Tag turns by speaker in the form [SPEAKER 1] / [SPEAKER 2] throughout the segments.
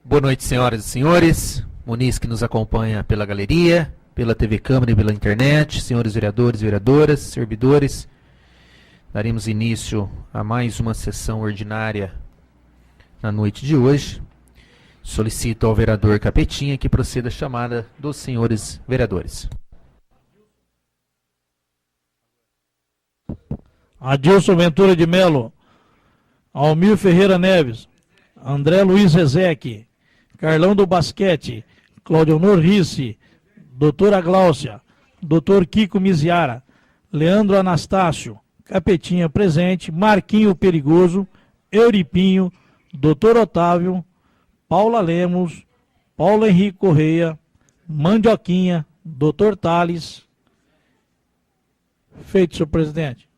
[SPEAKER 1] Boa noite, senhoras e senhores. Muniz, que nos acompanha pela galeria, pela TV Câmara e pela internet, senhores vereadores e vereadoras, servidores. Daremos início a mais uma sessão ordinária na noite de hoje. Solicito ao vereador Capetinha que proceda a chamada dos senhores vereadores.
[SPEAKER 2] Adilson Ventura de Melo, Almir Ferreira Neves, André Luiz Rezec, Carlão do Basquete, Claudionor Risse, doutora Gláucia, doutor Kiko Miziara, Leandro Anastácio, Capetinha presente, Marquinho Perigoso, Euripinho, doutor Otávio, Paula Lemos, Paulo Henrique Correia, Mandioquinha, doutor Tales. Feito, senhor presidente.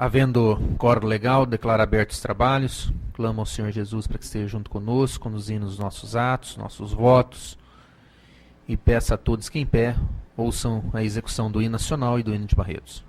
[SPEAKER 1] Havendo quórum legal, declaro abertos os trabalhos. Clamo ao Senhor Jesus para que esteja junto conosco, conduzindo os nossos atos, nossos votos. E peço a todos que em pé ouçam a execução do hino nacional e do hino de Barretos.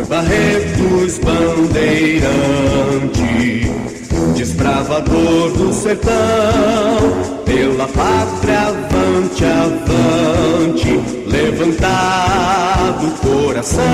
[SPEAKER 3] Barretos, bandeirantes, desbravador do sertão, pela pátria avante, avante, levantado o coração.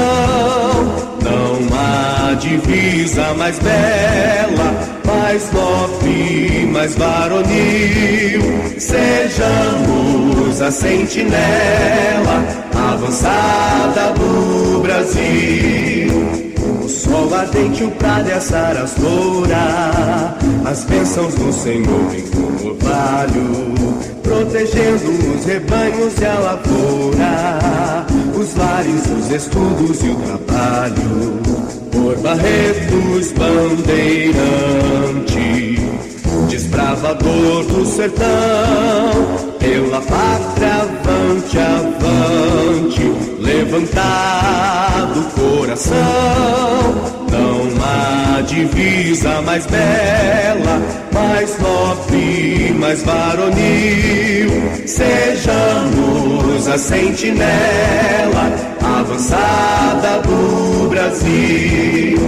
[SPEAKER 3] Não há divisa mais bela, mais nobre, mais varonil. Sejamos a sentinela avançada do Brasil. O sol ardente, o prado e a sarastora, as bênçãos do Senhor em como orvalho, protegendo os rebanhos e a lavoura, os lares, os estudos e o trabalho. Por Barretos bandeirante, desbravador do sertão, pela pátria avante, avante, levantado o coração. Não há divisa mais bela, mais nobre, mais varonil. Sejamos a sentinela avançada do Brasil.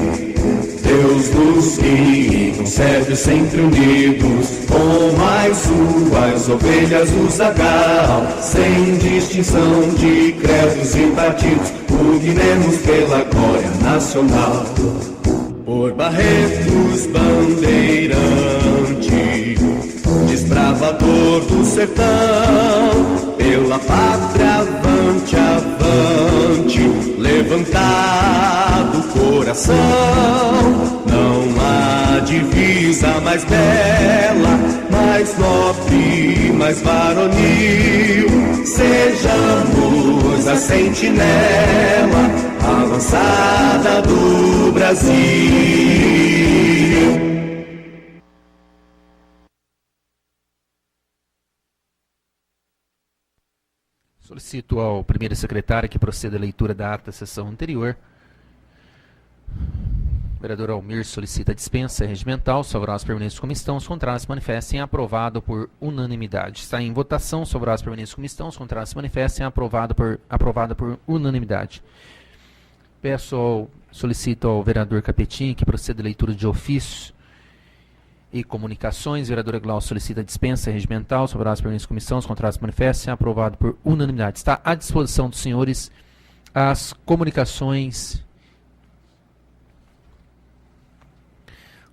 [SPEAKER 3] Deus nos guie, concede sempre unidos, com mais suas ovelhas o zagal, sem distinção de credos e partidos, pugnemos pela glória nacional. Por Barretos bandeirante, desbravador do sertão, pela pátria avante, avante, levantado o coração. Não há divisa mais bela, mais nobre, mais varonil. Sejamos a sentinela avançada do Brasil.
[SPEAKER 1] Solicito ao primeiro secretário que proceda à leitura da ata da sessão anterior. O vereador Almir solicita a dispensa regimental. Os favoráveis permanentes como estão, os contrários se manifestem. Aprovado por unanimidade. Está em votação. Os favoráveis permanentes como estão, os contrários se manifestem. Aprovado por unanimidade. Solicito ao vereador Capetinha que proceda à leitura de ofícios e comunicações. Vereadora Glaucia solicita a dispensa regimental. Os favoráveis permanentes como estão, os contrários se manifestem. Aprovado por unanimidade. Está à disposição dos senhores as comunicações.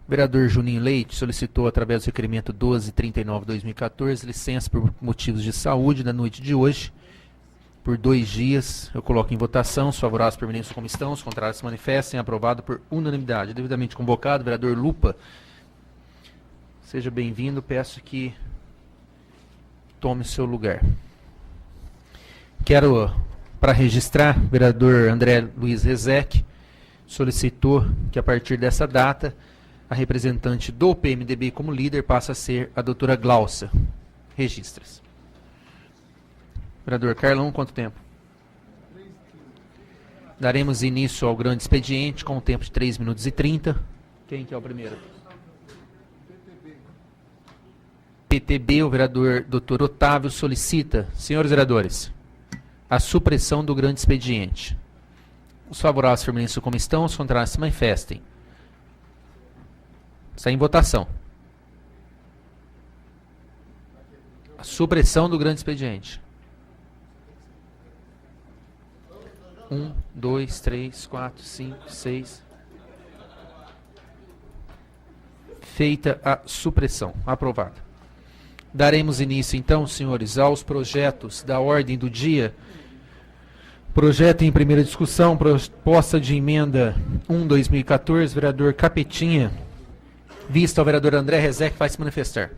[SPEAKER 1] O vereador Juninho Leite solicitou, através do requerimento 1239/2014, licença por motivos de saúde na noite de hoje, por 2 dias. Eu coloco em votação. Os favoráveis permanentes como estão, os contrários se manifestem. Aprovado por unanimidade. Devidamente convocado, vereador Lupa, seja bem-vindo. Peço que tome seu lugar. Quero, para registrar, o vereador André Luiz Rezec solicitou que, a partir dessa data, a representante do PMDB como líder passa a ser a doutora Glaucia. Registras. Vereador Carlão, quanto tempo? Daremos início ao grande expediente com um tempo de 3 minutos e 30. Quem que é o primeiro? PTB, o vereador Dr. Otávio solicita, senhores vereadores, a supressão do grande expediente. Os favoráveis permaneçam como estão, os contrários se manifestem. Está em votação. A supressão do grande expediente. 1, 2, 3, 4, 5, 6. Feita a supressão. Aprovada. Daremos início, então, senhores, aos projetos da ordem do dia. Projeto em primeira discussão, proposta de emenda 1/2014, vereador Capetinha. Vista ao vereador André Rezec, vai se manifestar.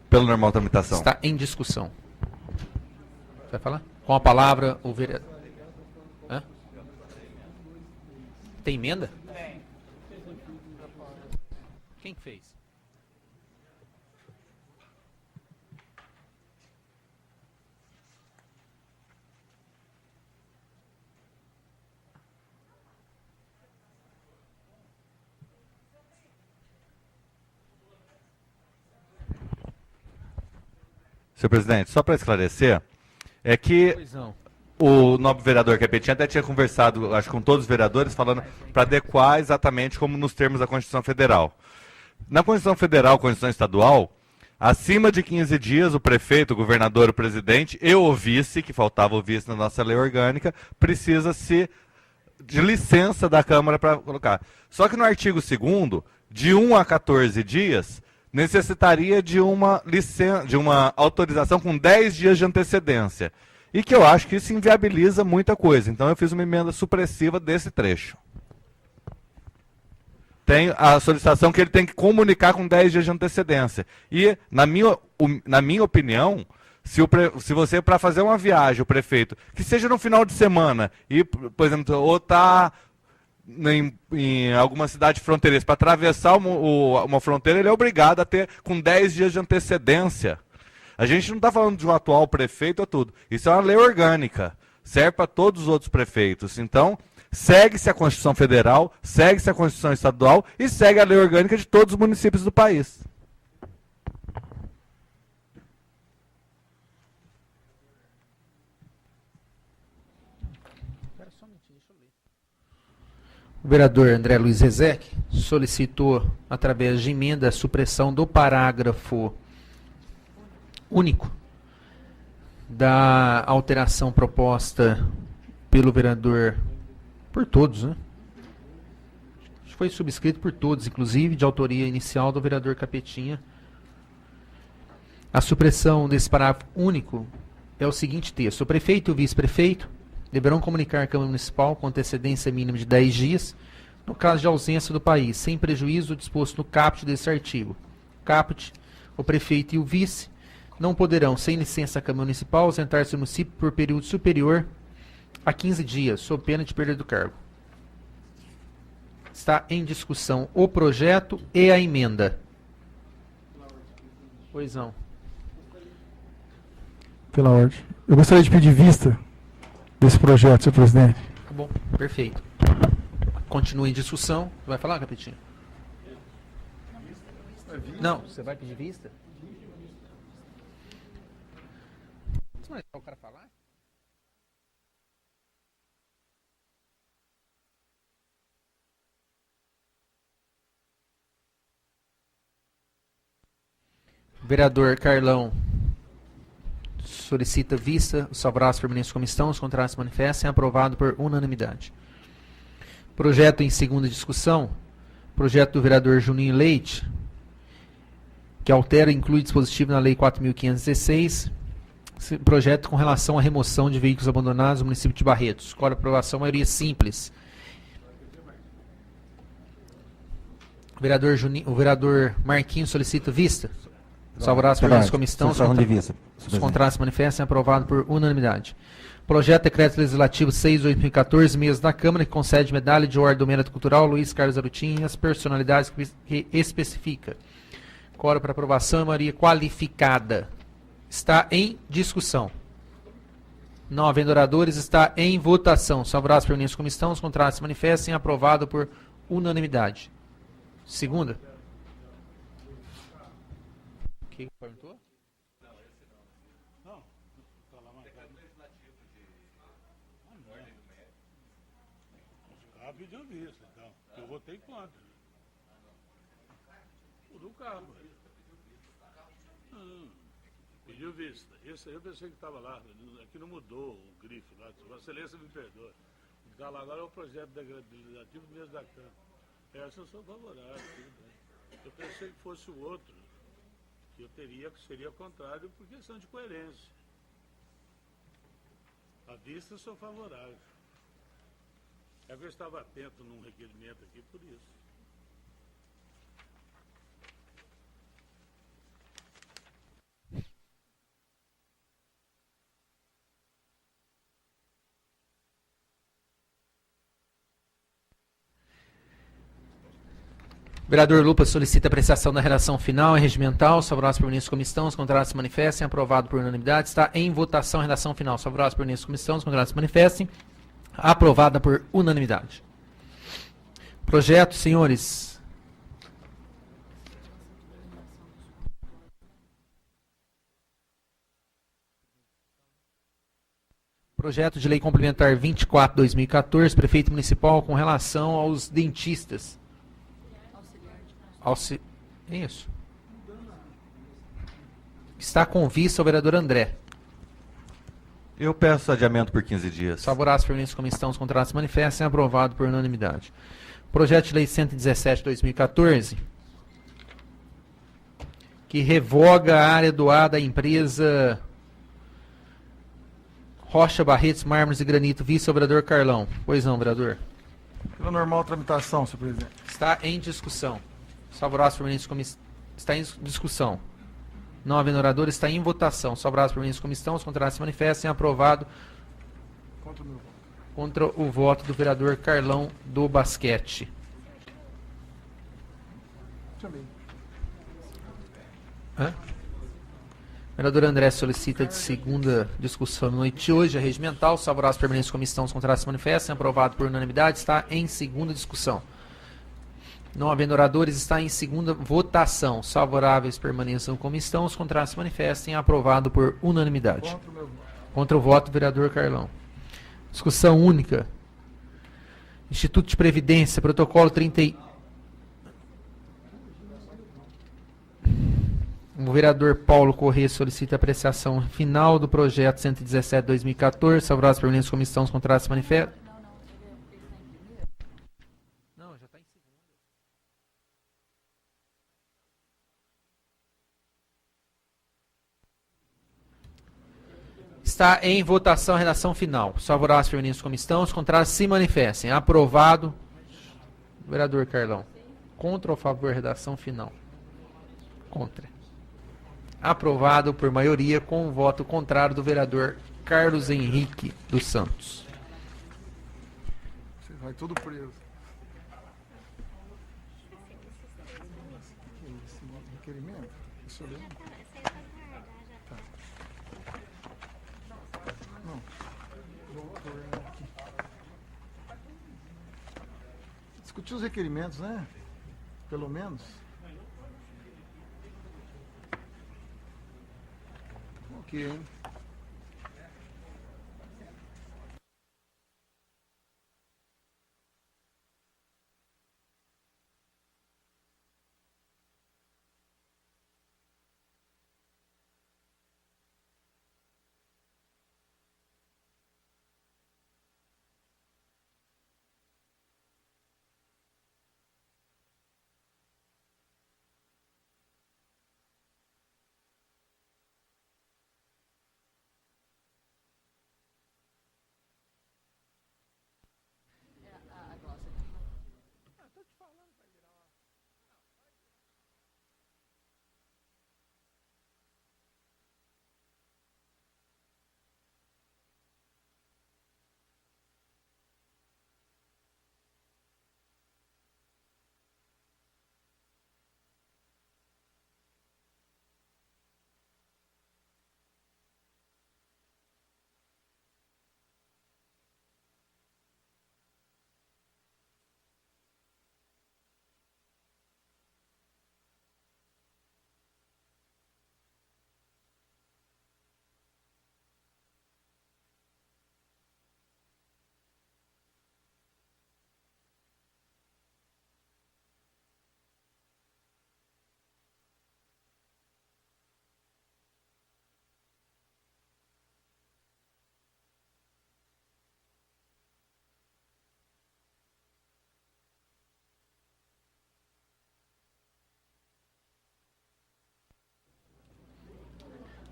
[SPEAKER 4] Pela normal tramitação.
[SPEAKER 1] Está em discussão. Vai falar? Com a palavra, o vereador. Hã? Tem emenda? Quem fez?
[SPEAKER 4] Senhor presidente, só para esclarecer, é que
[SPEAKER 1] Pois não.
[SPEAKER 4] o nobre vereador Capetinha até tinha conversado, acho, com todos os vereadores, falando para adequar exatamente como nos termos da Constituição Federal. Na Constituição Federal, Constituição Estadual, acima de 15 dias, o prefeito, o governador, o presidente e o vice, que faltava o vice na nossa lei orgânica, precisa-se de licença da Câmara para colocar. Só que no artigo 2º, de 1 a 14 dias, necessitaria de uma autorização com 10 dias de antecedência. E que eu acho que isso inviabiliza muita coisa. Então eu fiz uma emenda supressiva desse trecho. Tem a solicitação que ele tem que comunicar com 10 dias de antecedência. E, na minha opinião, se você, para fazer uma viagem, o prefeito, que seja no final de semana, e, por exemplo, ou está em alguma cidade fronteiriça, para atravessar uma fronteira, ele é obrigado a ter com 10 dias de antecedência. A gente não está falando de um atual prefeito ou tudo. Isso é uma lei orgânica. Serve para todos os outros prefeitos. Então, segue-se a Constituição Federal, segue-se a Constituição Estadual e segue a lei orgânica de todos os municípios do país.
[SPEAKER 1] O vereador André Luiz Rezec solicitou, através de emenda, a supressão do parágrafo único da alteração proposta pelo vereador, por todos, né? Foi subscrito por todos, inclusive de autoria inicial do vereador Capetinha. A supressão desse parágrafo único é o seguinte texto: o prefeito e o vice-prefeito deverão comunicar à Câmara Municipal com antecedência mínima de 10 dias, no caso de ausência do país, sem prejuízo do disposto no caput desse artigo. Caput: o prefeito e o vice não poderão, sem licença da Câmara Municipal, ausentar-se do município por período superior a 15 dias, sob pena de perda do cargo. Está em discussão o projeto e a emenda. Pois não.
[SPEAKER 5] Pela ordem. Eu gostaria de pedir vista desse projeto, senhor presidente.
[SPEAKER 1] Tá bom, perfeito. Continue em discussão. Vai falar, Capetinho? Não, você vai pedir vista? Você vai deixar o cara falar? Vereador Carlão solicita vista, os favoráveis permanentes como estão, os contrários se manifestem, aprovado por unanimidade. Projeto em segunda discussão, projeto do vereador Juninho Leite, que altera e inclui dispositivo na Lei 4.516, projeto com relação à remoção de veículos abandonados no município de Barretos. Qual a aprovação? Maioria simples. O vereador Marquinhos solicita vista. Os favoráveis permanentes como estão, os contrários se manifestem, aprovado por unanimidade. Projeto Decreto Legislativo 6/2014, mesa da Câmara, que concede medalha de ordem do mérito cultural Luiz Carlos Arutin e as personalidades que especifica. Quórum para aprovação é maioria qualificada. Está em discussão. Não havendo oradores, está em votação. Os favoráveis permanentes como estão, os contrários se manifestem, aprovado por unanimidade. Segunda. O que perguntou?
[SPEAKER 6] Pediu vista, então. Eu votei contra. O do cabo. Pediu vista. Esse aí eu pensei que estava lá. Aqui não mudou o grifo lá. Sua Excelência me perdoa. O que está lá agora é o projeto legislativo mesmo da Câmara. Essa eu sou favorável. Eu pensei que fosse o outro. Que seria contrário por questão de coerência. A vista eu sou favorável. É que eu estava atento num requerimento aqui por isso.
[SPEAKER 1] Vereador Lupa solicita apreciação da redação final e regimental. Os favoráveis permanentes como estão, os contrários se manifestem, aprovado por unanimidade. Está em votação a redação final. Os favoráveis permanentes como estão, os contrários se manifestem, aprovada por unanimidade. Projeto, senhores. Projeto de Lei Complementar 24/2014, Prefeito Municipal, com relação aos dentistas. Isso. Está com vista o vereador André.
[SPEAKER 4] Eu peço adiamento por 15 dias.
[SPEAKER 1] Favoráveis, permanentes, como estão, os contratos se manifestem. Aprovado por unanimidade. Projeto de Lei 117/2014, que revoga a área doada à empresa Rocha Barretos, Mármores e Granito. Vice-vereador Carlão. Pois não, vereador.
[SPEAKER 5] Pela normal tramitação, senhor presidente.
[SPEAKER 1] Está em discussão. Favoráveis, permanentes, como está em discussão. Não havendo orador, está em votação. Favoráveis, permanentes, como estão, os contratos se manifestem. Aprovado.
[SPEAKER 5] Contra o meu voto.
[SPEAKER 1] Contra o voto do vereador Carlão do Basquete.
[SPEAKER 5] Também.
[SPEAKER 1] Vereador André solicita de segunda discussão na noite de hoje, a regimental. Favoráveis, permanentes, como estão, os contratos se manifestem. Aprovado por unanimidade, está em segunda discussão. Não havendo oradores, está em segunda votação. Favoráveis, permaneçam como estão, os contratos se manifestem. Aprovado por unanimidade.
[SPEAKER 5] Contra o meu voto.
[SPEAKER 1] Contra o voto do vereador Carlão. Discussão única. Instituto de Previdência, protocolo 30. O vereador Paulo Corrêa solicita apreciação final do projeto 117/2014. Favoráveis, permanentes, como estão, os contratos se manifestam. Não, já está em segunda. Está em votação a redação final. Favoráveis, permanentes, como estão, os contratos se manifestem. Aprovado. Vereador Carlão. Contra ou a favor da redação final? Contra. Aprovado por maioria, com o voto contrário do vereador Carlos Henrique dos Santos.
[SPEAKER 5] Você vai tudo preso. Esse requerimento? Deixa eu ler. Tá. Não. Vou olhar aqui. Discutir os requerimentos, né? Pelo menos. Ok, hein?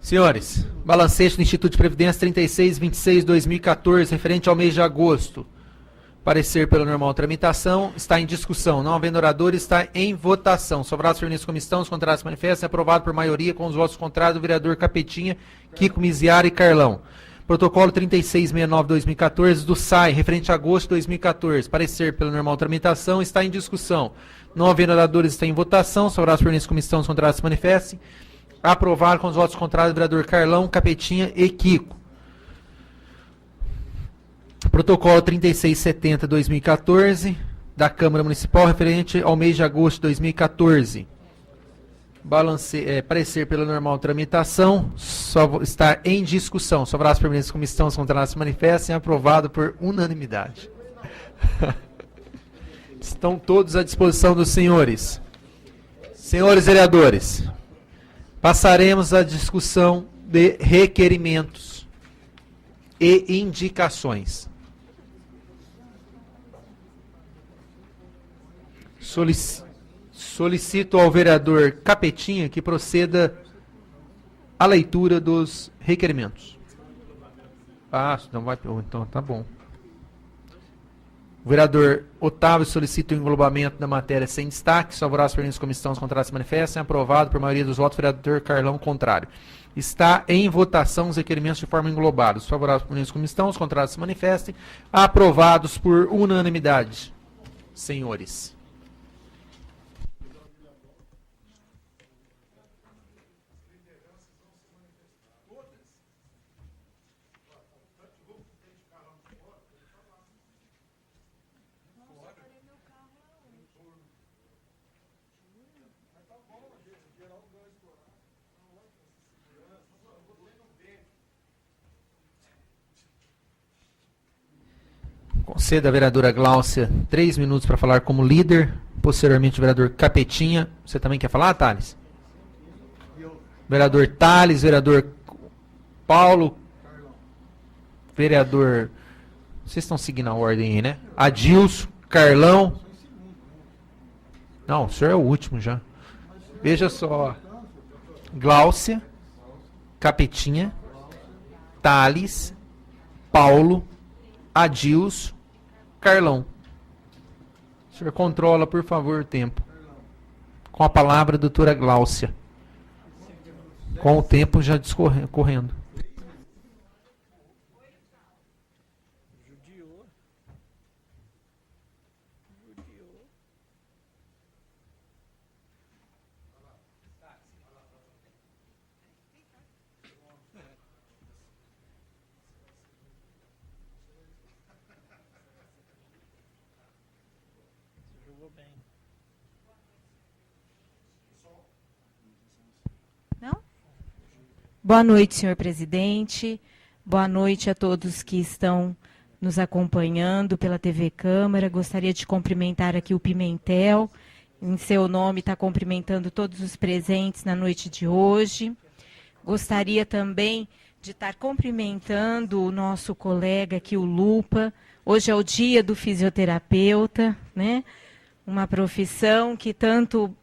[SPEAKER 1] Senhores, balancete do Instituto de Previdência 3626/2014, referente ao mês de agosto. Parecer pela normal tramitação, está em discussão. Não havendo oradores, está em votação. Favoráveis, permanentes, como estão, os contratos manifestam. Aprovado por maioria, com os votos contrários do vereador Capetinha, Kiko Miziara e Carlão. Protocolo 3669/2014 do SAI, referente a agosto de 2014. Parecer pela normal tramitação, está em discussão. Não havendo oradores, está em votação. Favoráveis, permanentes, como estão, os contratos se manifestem. Aprovado com os votos contrários do vereador Carlão, Capetinha e Kiko. Protocolo 3670/2014 da Câmara Municipal, referente ao mês de agosto de 2014. parecer pela normal tramitação, só está em discussão. Só para as permanentes como estão, os contratos se manifestem, aprovado por unanimidade. Estão todos à disposição dos senhores. Senhores vereadores, passaremos à discussão de requerimentos e indicações. Solicito ao vereador Capetinha que proceda à leitura dos requerimentos. Não vai. Então tá bom. O vereador Otávio solicita o englobamento da matéria sem destaque. Favorável às permanentes como estão, os contratos se manifestem. Aprovado por maioria dos votos. Vereador Carlão, contrário. Está em votação os requerimentos de forma englobada. Os favoráveis às permanentes como estão, os contratos se manifestem. Aprovados por unanimidade. Senhores. Conceda a vereadora Gláucia 3 minutos para falar como líder. Posteriormente, o vereador Capetinha. Você também quer falar, Thales? Vereador Thales, vereador Paulo, vereador... Vocês estão seguindo a ordem aí, né? Adilson, Carlão. Não, o senhor é o último já. Veja só. Gláucia, Capetinha, Thales, Paulo, Adilson, Carlão. O senhor controla, por favor, o tempo. Com a palavra, a doutora Gláucia. Com o tempo já correndo.
[SPEAKER 7] Boa noite, senhor presidente. Boa noite a todos que estão nos acompanhando pela TV Câmara. Gostaria de cumprimentar aqui o Pimentel. Em seu nome, está cumprimentando todos os presentes na noite de hoje. Gostaria também de estar cumprimentando o nosso colega aqui, o Lupa. Hoje é o dia do fisioterapeuta, né? Uma profissão que tanto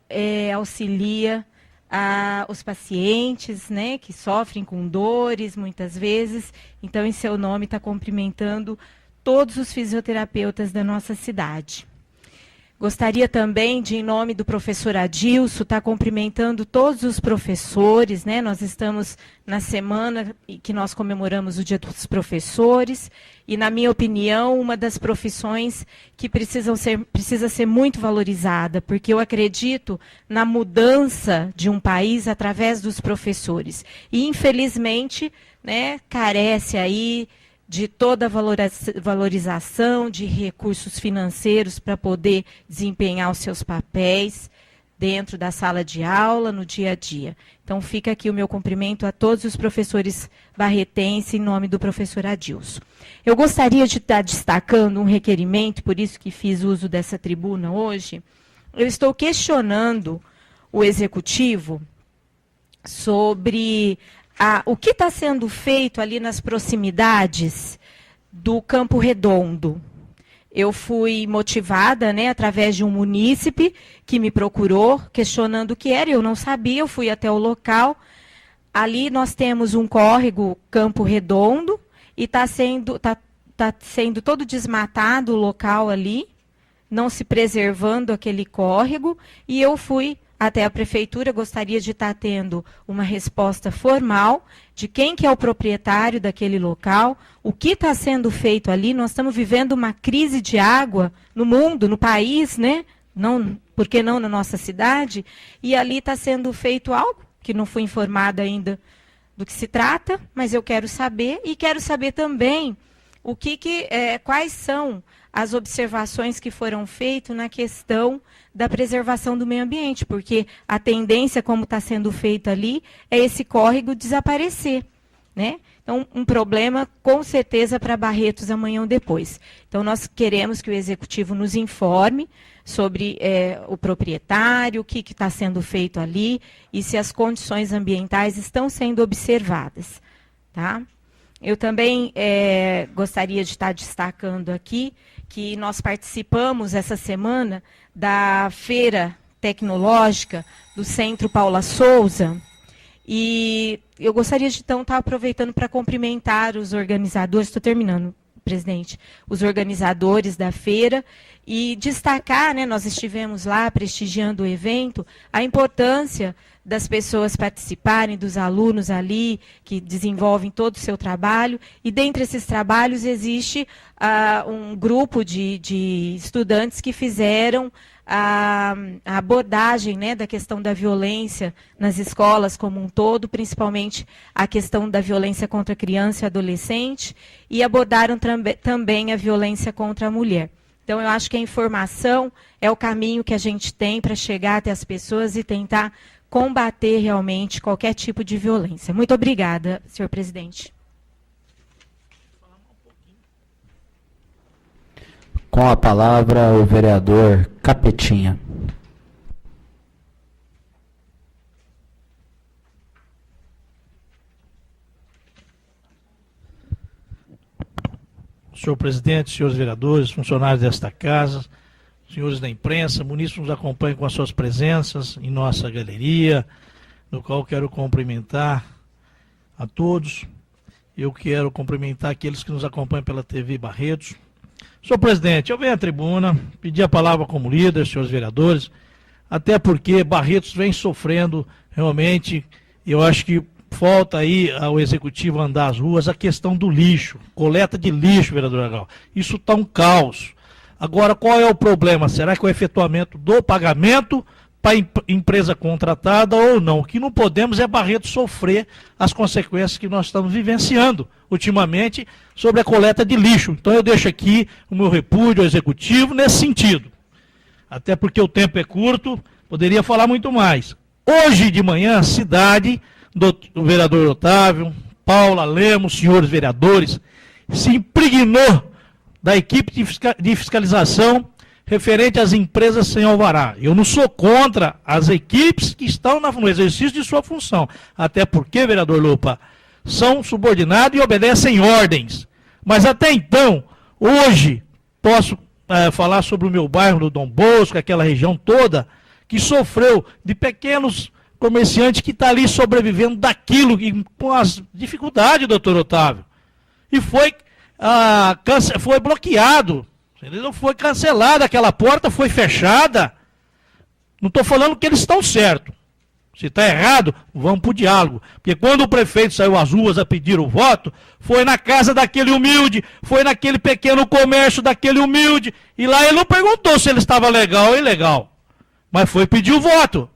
[SPEAKER 7] auxilia os pacientes, né, que sofrem com dores muitas vezes. Então, em seu nome, está cumprimentando todos os fisioterapeutas da nossa cidade. Gostaria também de, em nome do professor Adilson, estar cumprimentando todos os professores, né? Nós estamos na semana que nós comemoramos o Dia dos Professores e, na minha opinião, uma das profissões que precisa ser muito valorizada, porque eu acredito na mudança de um país através dos professores. E, infelizmente, né, carece aí de toda a valorização de recursos financeiros para poder desempenhar os seus papéis dentro da sala de aula, no dia a dia. Então, fica aqui o meu cumprimento a todos os professores barretenses, em nome do professor Adilson. Eu gostaria de estar destacando um requerimento, por isso que fiz uso dessa tribuna hoje. Eu estou questionando o Executivo sobre o que está sendo feito ali nas proximidades do Campo Redondo. Eu fui motivada, né, através de um munícipe que me procurou, questionando o que era, eu não sabia, eu fui até o local. Ali nós temos um córrego, Campo Redondo, e está sendo todo desmatado o local ali, não se preservando aquele córrego, e eu fui até a prefeitura. Gostaria de estar tendo uma resposta formal de quem que é o proprietário daquele local, o que está sendo feito ali. Nós estamos vivendo uma crise de água no mundo, no país, né? Não, por que não na nossa cidade? E ali está sendo feito algo que não fui informada ainda do que se trata, mas eu quero saber, e quero saber também quais são as observações que foram feitas na questão da preservação do meio ambiente, porque a tendência, como está sendo feito ali, é esse córrego desaparecer, né? Então, um problema, com certeza, para Barretos amanhã ou depois. Então, nós queremos que o Executivo nos informe sobre o proprietário, o que está sendo feito ali e se as condições ambientais estão sendo observadas. Tá? Eu também gostaria de estar destacando aqui que nós participamos essa semana da Feira Tecnológica do Centro Paula Souza. E eu gostaria de, então, estar aproveitando para cumprimentar os organizadores, estou terminando, presidente, os organizadores da feira e destacar, né, nós estivemos lá prestigiando o evento, a importância das pessoas participarem, dos alunos ali, que desenvolvem todo o seu trabalho, e dentre esses trabalhos existe um grupo de estudantes que fizeram a abordagem, né, da questão da violência nas escolas como um todo, principalmente a questão da violência contra a criança e adolescente, e abordaram também a violência contra a mulher. Então, eu acho que a informação é o caminho que a gente tem para chegar até as pessoas e tentar combater realmente qualquer tipo de violência. Muito obrigada, senhor presidente.
[SPEAKER 8] Com a palavra, o vereador Capetinha.
[SPEAKER 2] Senhor presidente, senhores vereadores, funcionários desta casa, senhores da imprensa, munícipes nos acompanham com as suas presenças em nossa galeria, no qual quero cumprimentar a todos. Eu quero cumprimentar aqueles que nos acompanham pela TV Barretos. Senhor presidente, eu venho à tribuna, pedir a palavra como líder, senhores vereadores, até porque Barretos vem sofrendo realmente, eu acho que falta aí ao executivo andar às ruas a questão do lixo, coleta de lixo, vereador Agal. Isso está um caos. Agora, qual é o problema? Será que o efetuamento do pagamento para a empresa contratada ou não? O que não podemos é Barretos sofrer as consequências que nós estamos vivenciando ultimamente sobre a coleta de lixo. Então eu deixo aqui o meu repúdio ao executivo nesse sentido. Até porque o tempo é curto, poderia falar muito mais. Hoje de manhã, a cidade do vereador Otávio, Paula Lemos, senhores vereadores, se impregnou da equipe de fiscalização referente às empresas sem alvará. Eu não sou contra as equipes que estão no exercício de sua função, até porque, vereador Lupa, são subordinados e obedecem ordens. Mas até então, hoje, posso falar sobre o meu bairro do Dom Bosco, aquela região toda, que sofreu de pequenos comerciantes que estão ali sobrevivendo daquilo, com as dificuldades, doutor Otávio. E foi bloqueado, entendeu? Foi cancelada aquela porta, foi fechada. Não estou falando que eles estão certos. Se está errado, vamos para o diálogo. Porque quando o prefeito saiu às ruas a pedir o voto, foi na casa daquele humilde, foi naquele pequeno comércio daquele humilde, e lá ele não perguntou se ele estava legal ou ilegal, mas foi pedir o voto.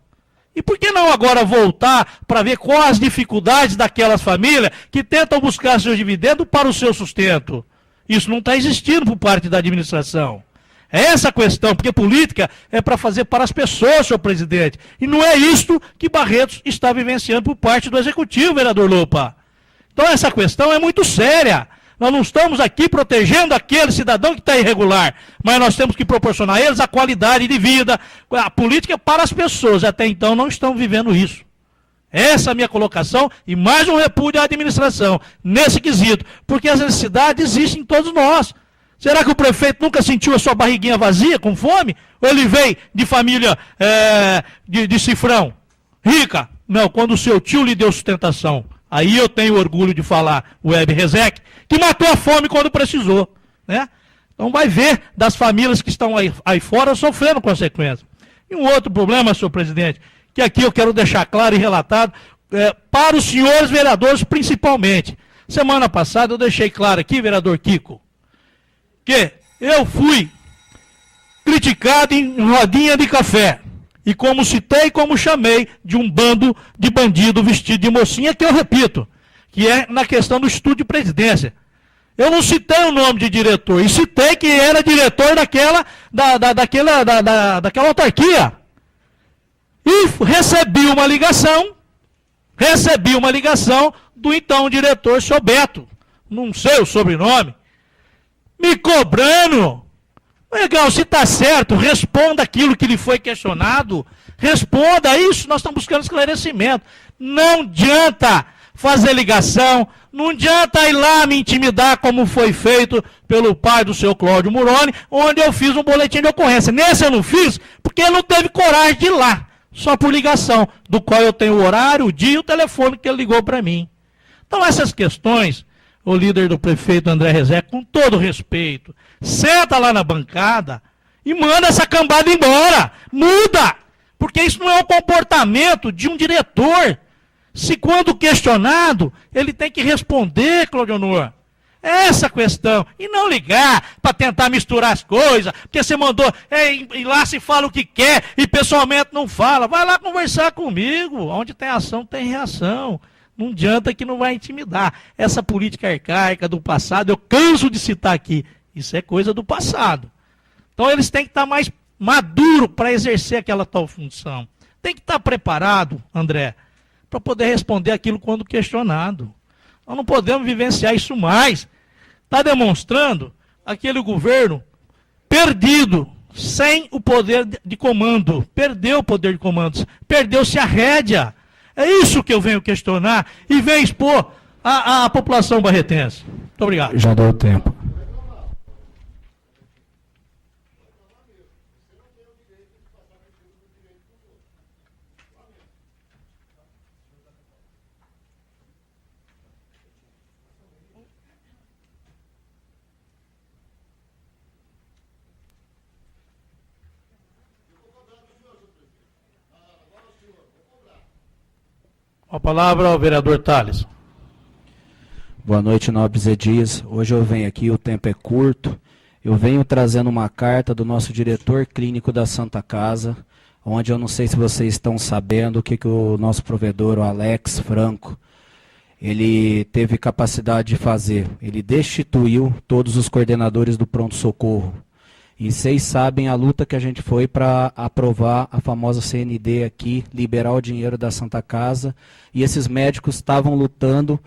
[SPEAKER 2] E por que não agora voltar para ver quais as dificuldades daquelas famílias que tentam buscar seus dividendos para o seu sustento? Isso não está existindo por parte da administração. É essa a questão, porque política é para fazer para as pessoas, senhor presidente. E não é isto que Barretos está vivenciando por parte do executivo, vereador Lupa. Então essa questão é muito séria. Nós não estamos aqui protegendo aquele cidadão que está irregular, mas nós temos que proporcionar a eles a qualidade de vida, a política para as pessoas. Até então não estão vivendo isso. Essa é a minha colocação e mais um repúdio à administração, nesse quesito, porque as necessidades existem em todos nós. Será que o prefeito nunca sentiu a sua barriguinha vazia, com fome? Ou ele veio de família de cifrão? Rica? Não, quando o seu tio lhe deu sustentação. Aí eu tenho orgulho de falar, o Web Rezec, que matou a fome quando precisou. Né? Então vai ver das famílias que estão aí fora sofrendo consequências. E um outro problema, senhor presidente, que aqui eu quero deixar claro e relatado, para os senhores vereadores principalmente. Semana passada eu deixei claro aqui, vereador Kiko, que eu fui criticado em rodinha de café. E como citei, como chamei de um bando de bandido vestido de mocinha, que eu repito, que é na questão do estudo de presidência. Eu não citei o nome de diretor, e citei que era diretor daquela autarquia. E recebi uma ligação do então diretor, seu Beto, não sei o sobrenome, me cobrando. Legal, se está certo, responda aquilo que lhe foi questionado, responda isso, nós estamos buscando esclarecimento. Não adianta fazer ligação, não adianta ir lá me intimidar como foi feito pelo pai do seu Cláudio Muroni, onde eu fiz um boletim de ocorrência. Nesse eu não fiz, porque ele não teve coragem de ir lá, só por ligação, do qual eu tenho o horário, o dia e o telefone que ele ligou para mim. Então essas questões, o líder do prefeito André Rezé, com todo respeito, senta lá na bancada e manda essa cambada embora. Muda! Porque isso não é o comportamento de um diretor. Se quando questionado, ele tem que responder, Cláudio Honor. Essa questão. E não ligar para tentar misturar as coisas, porque você mandou, e lá se fala o que quer e pessoalmente não fala. Vai lá conversar comigo. Onde tem ação, tem reação. Não adianta que não vai intimidar. Essa política arcaica do passado, eu canso de citar aqui. Isso é coisa do passado. Então eles têm que estar mais maduros para exercer aquela tal função. Tem que estar preparado, André, para poder responder aquilo quando questionado. Nós não podemos vivenciar isso mais. Está demonstrando aquele governo perdido, sem o poder de comando. Perdeu o poder de comando, perdeu-se a rédea. É isso que eu venho questionar e venho expor à população barretense. Muito obrigado.
[SPEAKER 8] Já deu tempo.
[SPEAKER 2] A palavra ao vereador Tales.
[SPEAKER 8] Boa noite, nobres edis. Hoje eu venho aqui, o tempo é curto. Eu venho trazendo uma carta do nosso diretor clínico da Santa Casa, onde eu não sei se vocês estão sabendo o que o nosso provedor, o Alex Franco, ele teve capacidade de fazer. Ele destituiu todos os coordenadores do pronto-socorro. E vocês sabem a luta que a gente foi para aprovar a famosa CND aqui, liberar o dinheiro da Santa Casa, e esses médicos estavam lutando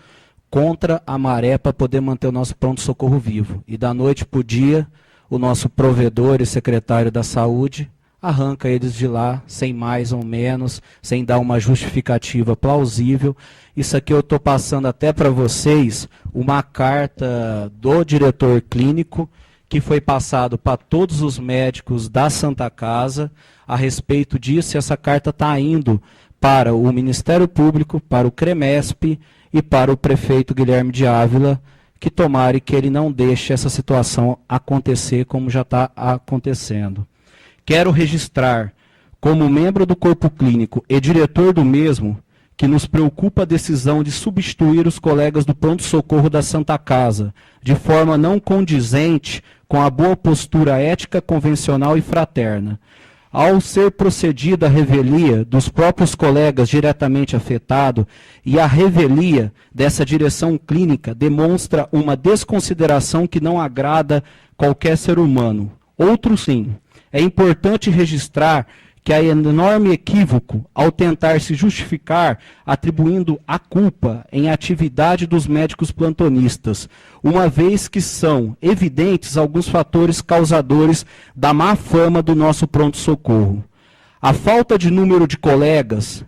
[SPEAKER 8] contra a maré para poder manter o nosso pronto-socorro vivo. E da noite para o dia, o nosso provedor e secretário da Saúde arranca eles de lá, sem mais ou menos, sem dar uma justificativa plausível. Isso aqui eu estou passando até para vocês, uma carta do diretor clínico, que foi passado para todos os médicos da Santa Casa a respeito disso, e essa carta está indo para o Ministério Público, para o CREMESP e para o prefeito Guilherme de Ávila, que tomara que ele não deixe essa situação acontecer como já está acontecendo. Quero registrar, como membro do corpo clínico e diretor do mesmo, que nos preocupa a decisão de substituir os colegas do pronto-socorro da Santa Casa, de forma não condizente com a boa postura ética, convencional e fraterna. Ao ser procedida a revelia dos próprios colegas diretamente afetados, e a revelia dessa direção clínica demonstra uma desconsideração que não agrada qualquer ser humano. Outro sim, é importante registrar que há enorme equívoco ao tentar se justificar atribuindo a culpa em atividade dos médicos plantonistas, uma vez que são evidentes alguns fatores causadores da má fama do nosso pronto-socorro. A falta de número de colegas,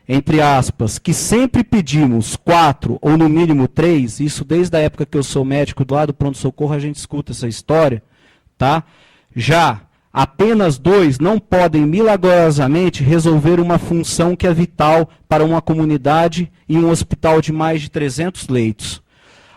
[SPEAKER 8] entre aspas, que sempre pedimos 4 ou no mínimo 3, isso desde a época que eu sou médico do lado do pronto-socorro a gente escuta essa história, tá? Já apenas 2 não podem milagrosamente resolver uma função que é vital para uma comunidade e um hospital de mais de 300 leitos.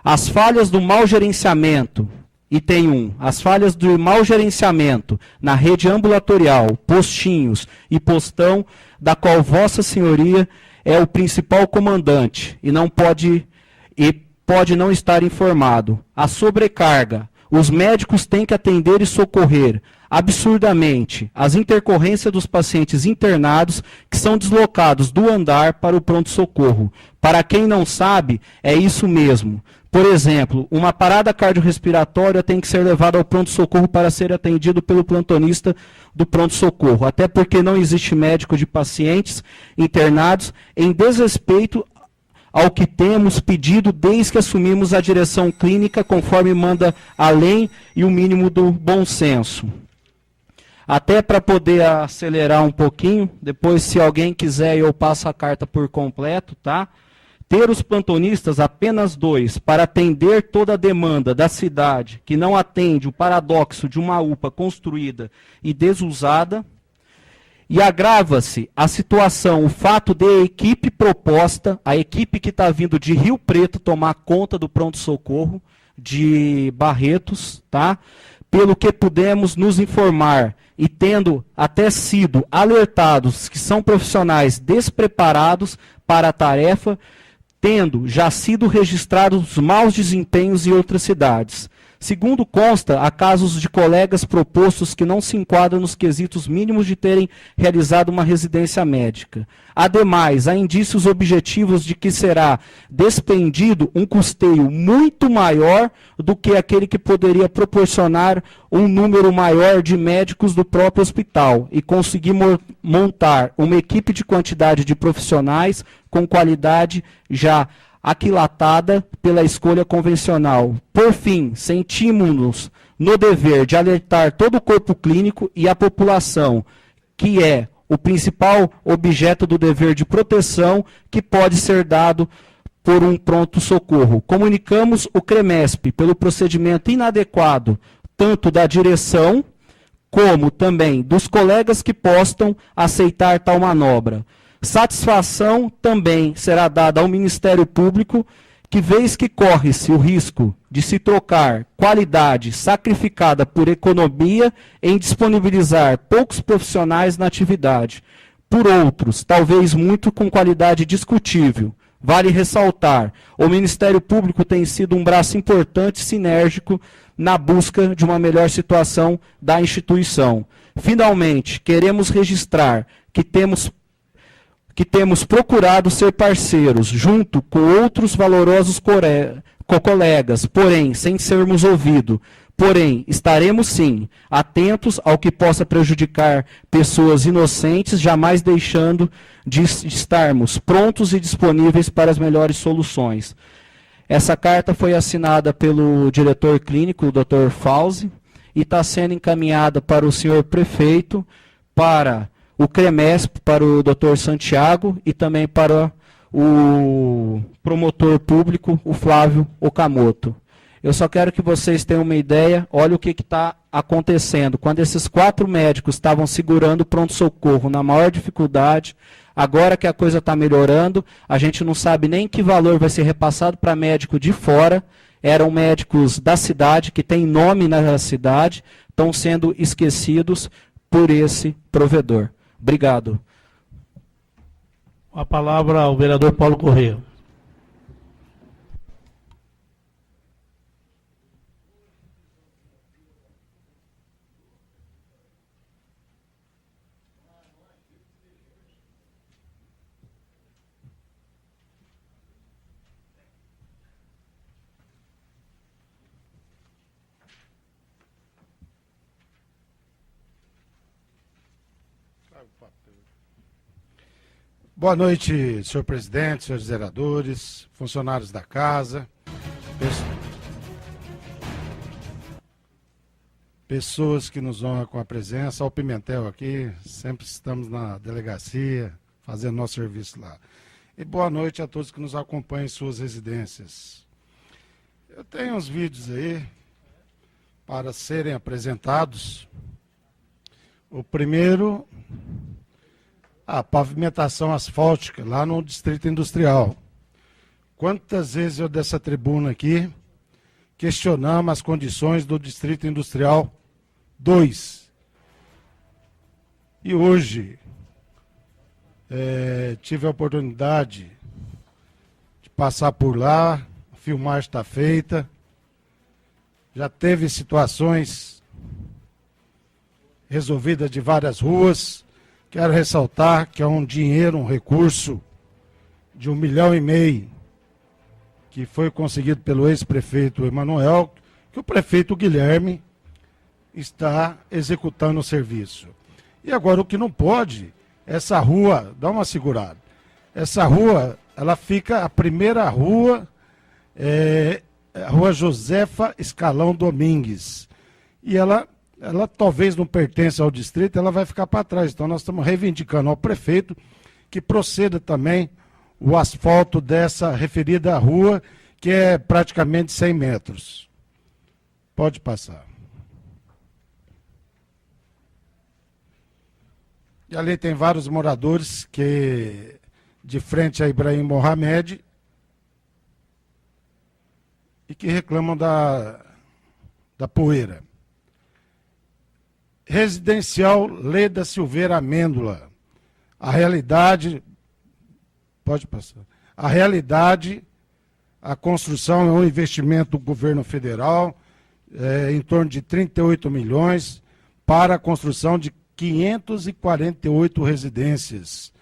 [SPEAKER 8] As falhas do mau gerenciamento, item 1, as falhas do mau gerenciamento na rede ambulatorial, postinhos e postão, da qual Vossa Senhoria é o principal comandante e pode não estar informado. A sobrecarga. Os médicos têm que atender e socorrer absurdamente as intercorrências dos pacientes internados que são deslocados do andar para o pronto-socorro. Para quem não sabe, é isso mesmo. Por exemplo, uma parada cardiorrespiratória tem que ser levada ao pronto-socorro para ser atendido pelo plantonista do pronto-socorro, até porque não existe médico de pacientes internados em desrespeito ao que temos pedido desde que assumimos a direção clínica, conforme manda a lei e o mínimo do bom senso. Até para poder acelerar um pouquinho, depois se alguém quiser eu passo a carta por completo, tá? Ter os plantonistas apenas 2 para atender toda a demanda da cidade, que não atende o paradoxo de uma UPA construída e desusada. E agrava-se a situação, o fato de a equipe proposta, a equipe que está vindo de Rio Preto tomar conta do pronto-socorro de Barretos, tá? Pelo que pudemos nos informar e tendo até sido alertados que são profissionais despreparados para a tarefa, tendo já sido registrados maus desempenhos em outras cidades. Segundo consta, há casos de colegas propostos que não se enquadram nos quesitos mínimos de terem realizado uma residência médica. Ademais, há indícios objetivos de que será despendido um custeio muito maior do que aquele que poderia proporcionar um número maior de médicos do próprio hospital e conseguir montar uma equipe de quantidade de profissionais com qualidade já aquilatada pela escolha convencional. Por fim, sentimos-nos no dever de alertar todo o corpo clínico e a população, que é o principal objeto do dever de proteção que pode ser dado por um pronto-socorro. Comunicamos o CREMESP pelo procedimento inadequado, tanto da direção, como também dos colegas que possam aceitar tal manobra. Satisfação também será dada ao Ministério Público, que vez que corre-se o risco de se trocar qualidade sacrificada por economia em disponibilizar poucos profissionais na atividade, por outros, talvez muito com qualidade discutível. Vale ressaltar, o Ministério Público tem sido um braço importante e sinérgico na busca de uma melhor situação da instituição. Finalmente, queremos registrar que temos procurado ser parceiros, junto com outros valorosos colegas, porém, sem sermos ouvidos. Porém, estaremos sim atentos ao que possa prejudicar pessoas inocentes, jamais deixando de estarmos prontos e disponíveis para as melhores soluções. Essa carta foi assinada pelo diretor clínico, o Dr. Fauzi, e está sendo encaminhada para o senhor prefeito, para o CREMESP, para o Dr. Santiago e também para o promotor público, o Flávio Okamoto. Eu só quero que vocês tenham uma ideia, olha o que está acontecendo. Quando esses 4 médicos estavam segurando o pronto-socorro na maior dificuldade, agora que a coisa está melhorando, a gente não sabe nem que valor vai ser repassado para médico de fora. Eram médicos da cidade, que têm nome na cidade, estão sendo esquecidos por esse provedor. Obrigado.
[SPEAKER 2] A palavra ao vereador Paulo Corrêa.
[SPEAKER 9] Boa noite, senhor presidente, senhores vereadores, funcionários da casa, pessoas que nos honram com a presença, ao Pimentel aqui, sempre estamos na delegacia, fazendo nosso serviço lá. E boa noite a todos que nos acompanham em suas residências. Eu tenho uns vídeos aí para serem apresentados. O primeiro, a pavimentação asfáltica lá no Distrito Industrial. Quantas vezes eu dessa tribuna aqui questionamos as condições do Distrito Industrial 2. E hoje tive a oportunidade de passar por lá, a filmagem está feita. Já teve situações resolvida de várias ruas. Quero ressaltar que é um dinheiro, um recurso de 1,5 milhão que foi conseguido pelo ex-prefeito Emanuel, que o prefeito Guilherme está executando o serviço. E agora o que não pode, essa rua, dá uma segurada, essa rua, ela fica, a primeira rua é a Rua Josefa Escalão Domingues. E ela talvez não pertence ao distrito, ela vai ficar para trás. Então nós estamos reivindicando ao prefeito que proceda também o asfalto dessa referida rua, que é praticamente 100 metros. Pode passar. E ali tem vários moradores que, de frente a Ibrahim Mohamed, e que reclamam da poeira. Residencial Leda Silveira Amêndola. A realidade, pode passar. A realidade, a construção é um investimento do governo federal, em torno de 38 milhões, para a construção de 548 residências.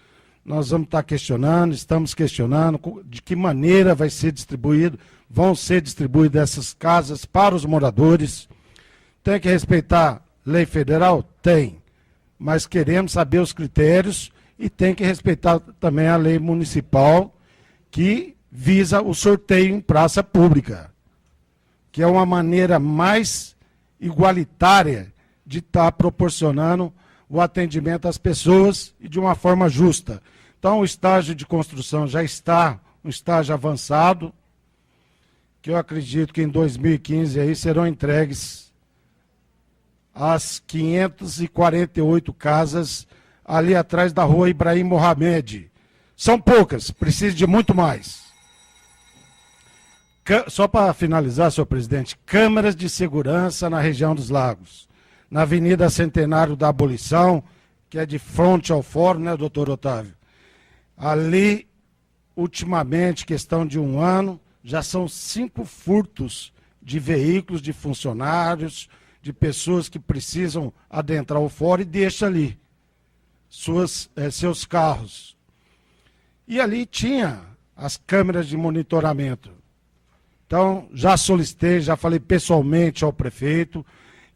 [SPEAKER 9] Nós vamos estar questionando, estamos questionando de que maneira vai ser distribuído, vão ser distribuídas essas casas para os moradores. Tem que respeitar lei federal? Tem. Mas queremos saber os critérios e tem que respeitar também a lei municipal que visa o sorteio em praça pública, que é uma maneira mais igualitária de estar proporcionando o atendimento às pessoas e de uma forma justa. Então, o estágio de construção já está um estágio avançado, que eu acredito que em 2015 aí serão entregues as 548 casas ali atrás da rua Ibrahim Mohamed. São poucas, precisa de muito mais. Só para finalizar, senhor presidente, câmeras de segurança na região dos Lagos. Na Avenida Centenário da Abolição, que é de frente ao fórum, né, doutor Otávio? Ali, ultimamente, questão de 1 ano, já são 5 furtos de veículos, de funcionários, de pessoas que precisam adentrar o fórum e deixa ali seus carros. E ali tinha as câmeras de monitoramento. Então, já solicitei, já falei pessoalmente ao prefeito,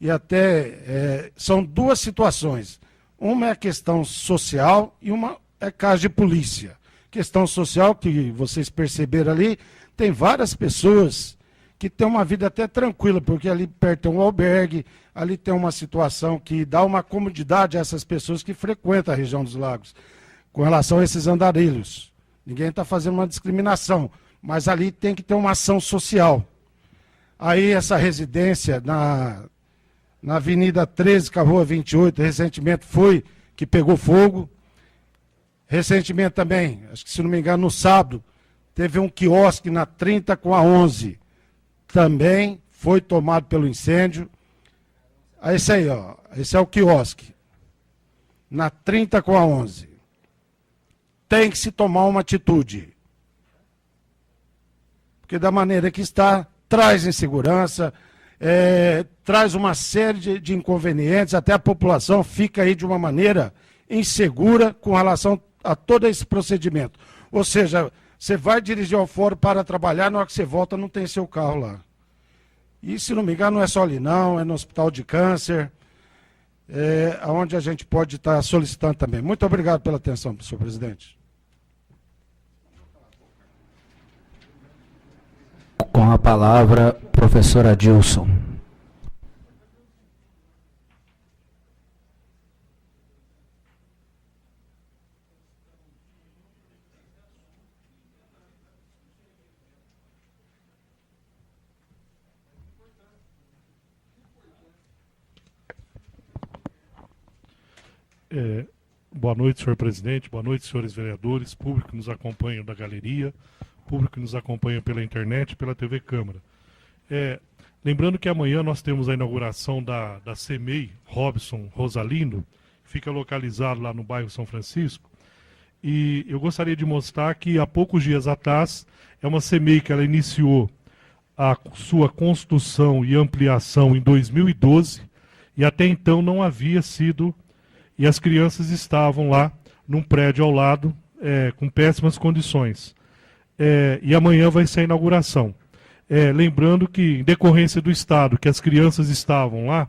[SPEAKER 9] e até são 2 situações. Uma é a questão social e uma é caso de polícia. Questão social, que vocês perceberam ali, tem várias pessoas que têm uma vida até tranquila, porque ali perto tem um albergue, ali tem uma situação que dá uma comodidade a essas pessoas que frequentam a região dos Lagos, com relação a esses andarilhos. Ninguém está fazendo uma discriminação, mas ali tem que ter uma ação social. Aí essa residência na Avenida 13, com a Rua 28, recentemente que pegou fogo. Recentemente também, acho que se não me engano, no sábado, teve um quiosque na 30 com a 11. Também foi tomado pelo incêndio. Esse aí, ó, esse é o quiosque. Na 30 com a 11. Tem que se tomar uma atitude. Porque da maneira que está, traz insegurança, traz uma série de inconvenientes, até a população fica aí de uma maneira insegura com relação a todo esse procedimento. Ou seja, você vai dirigir ao fórum para trabalhar, na hora que você volta não tem seu carro lá. E se não me engano não é só ali não, é no Hospital de Câncer, onde a gente pode estar solicitando também. Muito obrigado pela atenção, senhor presidente.
[SPEAKER 8] Com a palavra, professora Dilson.
[SPEAKER 6] Boa noite, senhor presidente, boa noite, senhores vereadores, público que nos acompanha da galeria, público que nos acompanha pela internet e pela TV Câmara. Lembrando que amanhã nós temos a inauguração da CEMEI Robson Rosalino, que fica localizado lá no bairro São Francisco, e eu gostaria de mostrar que há poucos dias atrás é uma CEMEI que ela iniciou a sua construção e ampliação em 2012, e até então não havia sido, e as crianças estavam lá num prédio ao lado, com péssimas condições. E amanhã vai ser a inauguração. Lembrando que, em decorrência do estado que as crianças estavam lá,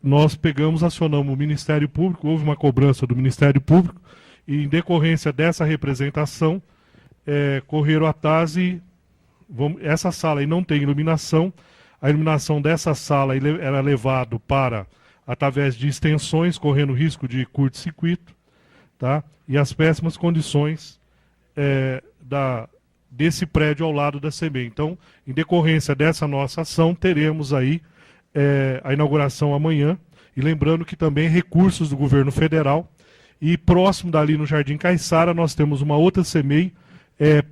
[SPEAKER 6] nós acionamos o Ministério Público, houve uma cobrança do Ministério Público, e em decorrência dessa representação, correram atrás e essa sala aí não tem iluminação, a iluminação dessa sala era levado para, através de extensões, correndo risco de curto-circuito, tá? E as péssimas condições desse prédio ao lado da CEMEI. Então, em decorrência dessa nossa ação, teremos aí a inauguração amanhã, e lembrando que também recursos do governo federal, e próximo dali no Jardim Caiçara nós temos uma outra CEMEI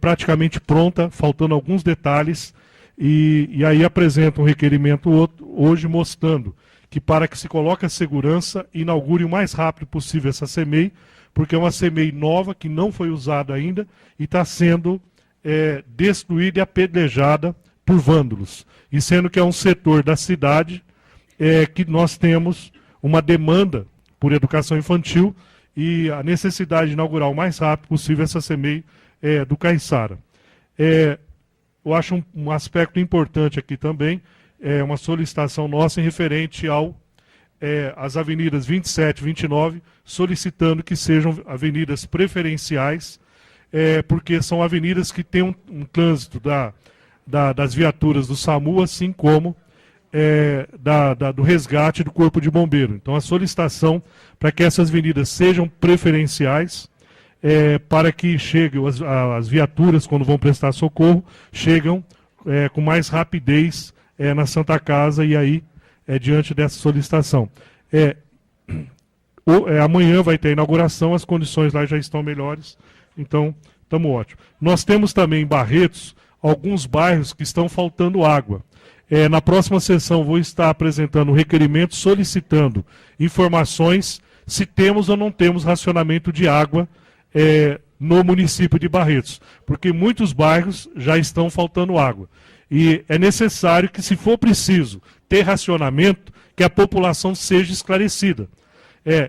[SPEAKER 6] praticamente pronta, faltando alguns detalhes, e aí apresenta um requerimento hoje mostrando que para que se coloque a segurança, inaugure o mais rápido possível essa CEMEI, porque é uma CEMEI nova, que não foi usada ainda, e está sendo destruída e apedrejada por vândalos. E sendo que é um setor da cidade que nós temos uma demanda por educação infantil e a necessidade de inaugurar o mais rápido possível essa CEMEI do Caiçara. Eu acho um aspecto importante aqui também, uma solicitação nossa em referente às avenidas 27 e 29, solicitando que sejam avenidas preferenciais, porque são avenidas que têm um trânsito das viaturas do SAMU, assim como do resgate do Corpo de Bombeiro. Então, a solicitação para que essas avenidas sejam preferenciais, para que cheguem as viaturas, quando vão prestar socorro, chegam com mais rapidez na Santa Casa, e aí, diante dessa solicitação. Amanhã vai ter a inauguração, as condições lá já estão melhores, então estamos ótimos. Nós temos também em Barretos alguns bairros que estão faltando água. Na próxima sessão vou estar apresentando um requerimento solicitando informações se temos ou não temos racionamento de água no município de Barretos, porque muitos bairros já estão faltando água. E é necessário que, se for preciso ter racionamento, que a população seja esclarecida.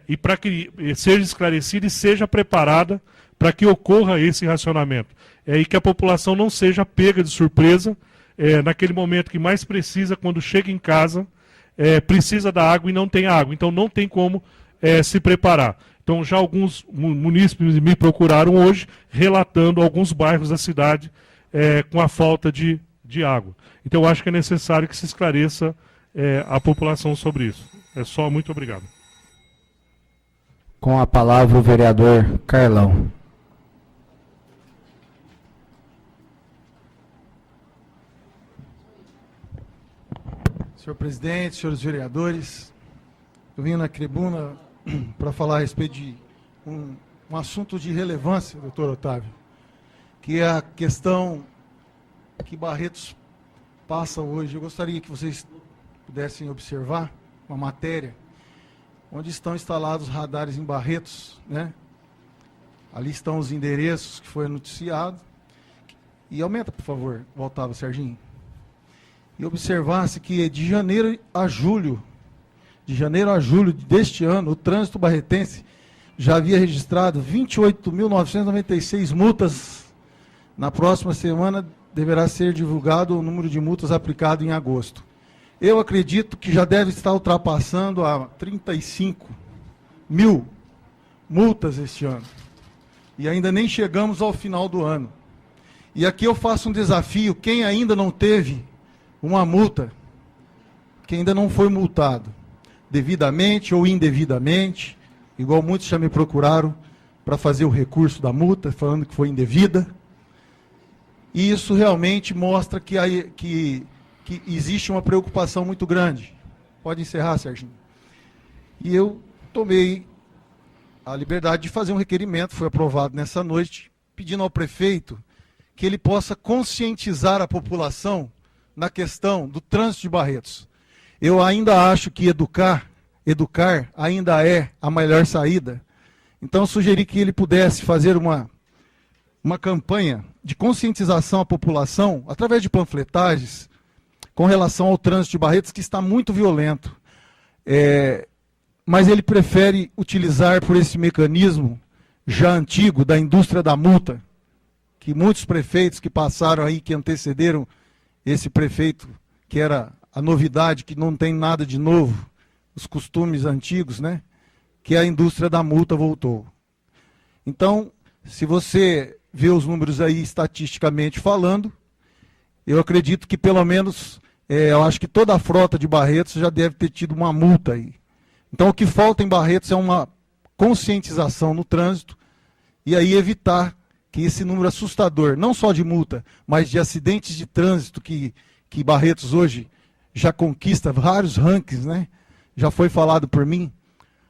[SPEAKER 6] E para que seja esclarecida e seja preparada para que ocorra esse racionamento. E que a população não seja pega de surpresa naquele momento que mais precisa, quando chega em casa, precisa da água e não tem água. Então não tem como se preparar. Então já alguns munícipes me procuraram hoje, relatando alguns bairros da cidade com a falta de água. Então eu acho que é necessário que se esclareça a população sobre isso. Muito obrigado.
[SPEAKER 8] Com a palavra o vereador Carlão.
[SPEAKER 5] Senhor presidente, senhores vereadores, eu vim na tribuna para falar a respeito de um assunto de relevância, doutor Otávio, que é a questão que Barretos passa hoje. Eu gostaria que vocês pudessem observar uma matéria onde estão instalados radares em Barretos, né? Ali estão os endereços que foi noticiado. E aumenta, por favor, voltava, Serginho. E observasse que de janeiro a julho deste ano, o trânsito barretense já havia registrado 28.996 multas. Na próxima semana deverá ser divulgado o número de multas aplicado em agosto. Eu acredito que já deve estar ultrapassando a 35 mil multas este ano. E ainda nem chegamos ao final do ano. E aqui eu faço um desafio: quem ainda não teve uma multa, quem ainda não foi multado, devidamente ou indevidamente, igual muitos já me procuraram para fazer o recurso da multa, falando que foi indevida, e isso realmente mostra que existe uma preocupação muito grande. Pode encerrar, Serginho. E eu tomei a liberdade de fazer um requerimento, foi aprovado nessa noite, pedindo ao prefeito que ele possa conscientizar a população na questão do trânsito de Barretos. Eu ainda acho que educar ainda é a melhor saída. Então eu sugeri que ele pudesse fazer uma campanha de conscientização à população, através de panfletagens, com relação ao trânsito de Barretos, que está muito violento. Mas ele prefere utilizar por esse mecanismo já antigo da indústria da multa, que muitos prefeitos que passaram aí, que antecederam esse prefeito, que era a novidade, que não tem nada de novo, os costumes antigos, né? Que a indústria da multa voltou. Então, se você vê os números aí estatisticamente falando, eu acredito que pelo menos, eu acho que toda a frota de Barretos já deve ter tido uma multa aí. Então, o que falta em Barretos é uma conscientização no trânsito e aí evitar que esse número assustador, não só de multa, mas de acidentes de trânsito que Barretos hoje já conquista vários rankings, né? Já foi falado por mim,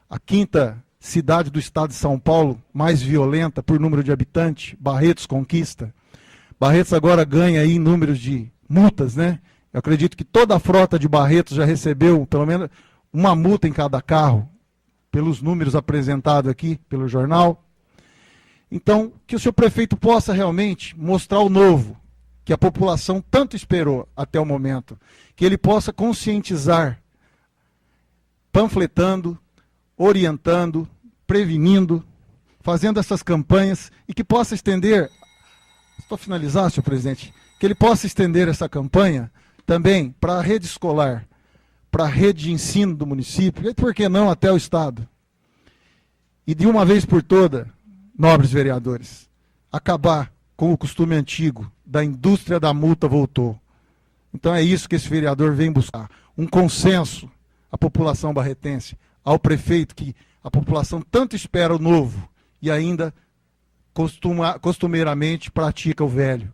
[SPEAKER 5] a 5ª cidade do estado de São Paulo mais violenta por número de habitantes, Barretos conquista. Barretos agora ganha aí números de multas, né? Eu acredito que toda a frota de Barretos já recebeu pelo menos uma multa em cada carro, pelos números apresentados aqui pelo jornal. Então, que o senhor prefeito possa realmente mostrar o novo, que a população tanto esperou até o momento, que ele possa conscientizar, panfletando, orientando, prevenindo, fazendo essas campanhas e que possa estender, estou a finalizar, senhor presidente, que ele possa estender essa campanha também para a rede escolar, para a rede de ensino do município, e por que não até o estado. E de uma vez por toda, nobres vereadores, acabar com o costume antigo da indústria da multa voltou. Então é isso que esse vereador vem buscar, um consenso à população barretense, ao prefeito, que a população tanto espera o novo e ainda costumeiramente pratica o velho,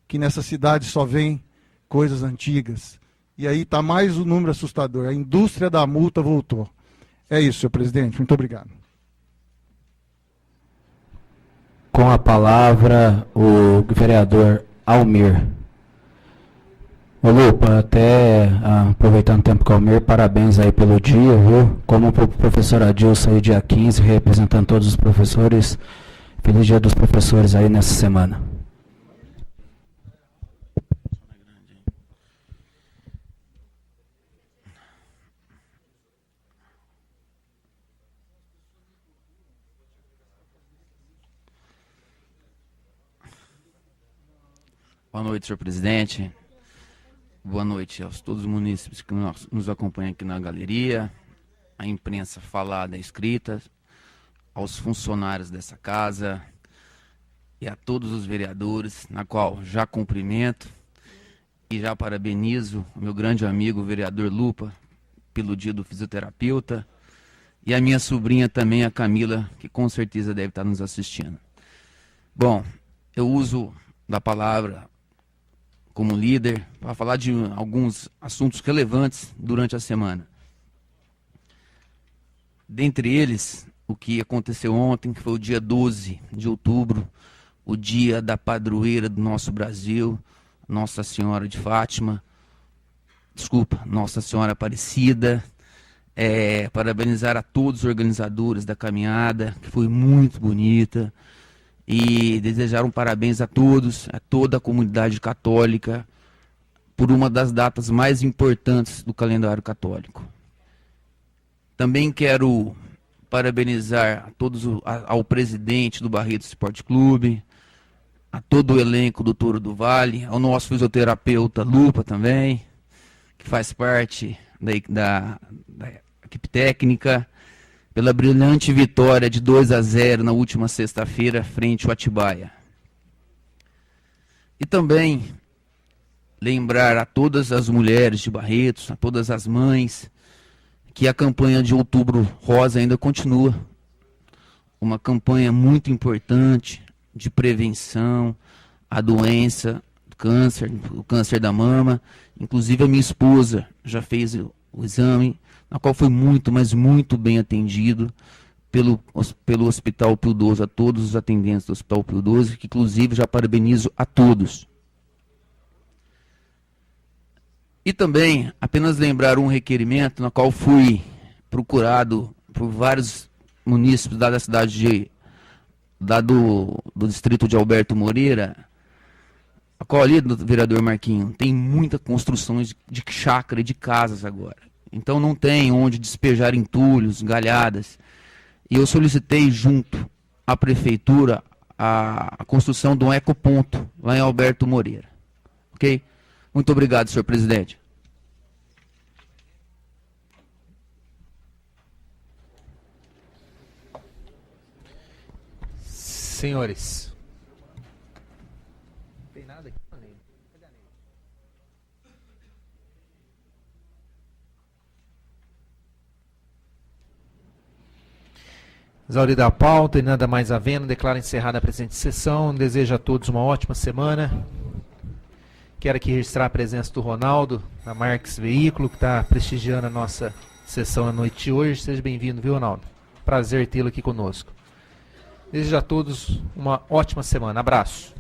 [SPEAKER 5] que nessa cidade só vem coisas antigas. E aí está mais um número assustador, a indústria da multa voltou. É isso, senhor presidente, muito obrigado.
[SPEAKER 8] Com a palavra, o vereador Almir. Ô Lupa, até aproveitando o tempo com o Almir, parabéns aí pelo dia, viu? Como o professor Adilson aí dia 15, representando todos os professores, feliz dia dos professores aí nessa semana.
[SPEAKER 10] Boa noite, senhor presidente. Boa noite aos todos os munícipes que nos acompanham aqui na galeria, a imprensa falada e escrita, aos funcionários dessa casa e a todos os vereadores, na qual já cumprimento e já parabenizo o meu grande amigo, o vereador Lupa, pelo dia do fisioterapeuta, e a minha sobrinha também, a Camila, que com certeza deve estar nos assistindo. Bom, eu uso da palavra como líder, para falar de alguns assuntos relevantes durante a semana. Dentre eles, o que aconteceu ontem, que foi o dia 12 de outubro, o dia da padroeira do nosso Brasil, Nossa Senhora de Fátima, Nossa Senhora Aparecida. Parabenizar a todos os organizadores da caminhada, que foi muito bonita. E desejar um parabéns a todos, a toda a comunidade católica, por uma das datas mais importantes do calendário católico. Também quero parabenizar a todos, ao presidente do Barretos Esporte Clube, a todo o elenco do Touro do Vale, ao nosso fisioterapeuta Lupa também, que faz parte da equipe técnica, pela brilhante vitória de 2-0 na última sexta-feira, frente ao Atibaia. E também lembrar a todas as mulheres de Barretos, a todas as mães, que a campanha de Outubro Rosa ainda continua. Uma campanha muito importante de prevenção à doença do câncer da mama. Inclusive a minha esposa já fez o exame, na qual foi muito, mas muito bem atendido pelo Hospital Pio XII, a todos os atendentes do Hospital Pio XII, que inclusive já parabenizo a todos. E também, apenas lembrar um requerimento, na qual fui procurado por vários munícipes da cidade do distrito de Alberto Moreira, ali, vereador Marquinho, tem muita construção de chácara e de casas agora. Então não tem onde despejar entulhos, galhadas. E eu solicitei junto à prefeitura a construção de um ecoponto lá em Alberto Moreira. Ok? Muito obrigado, senhor presidente.
[SPEAKER 1] Senhores. Não tem nada aqui, Cadê a Neide? Exaurida a pauta e nada mais havendo, declaro encerrada a presente sessão. Desejo a todos uma ótima semana. Quero aqui registrar a presença do Ronaldo, da Marques Veículo, que está prestigiando a nossa sessão à noite de hoje. Seja bem-vindo, viu, Ronaldo? Prazer tê-lo aqui conosco. Desejo a todos uma ótima semana. Abraço.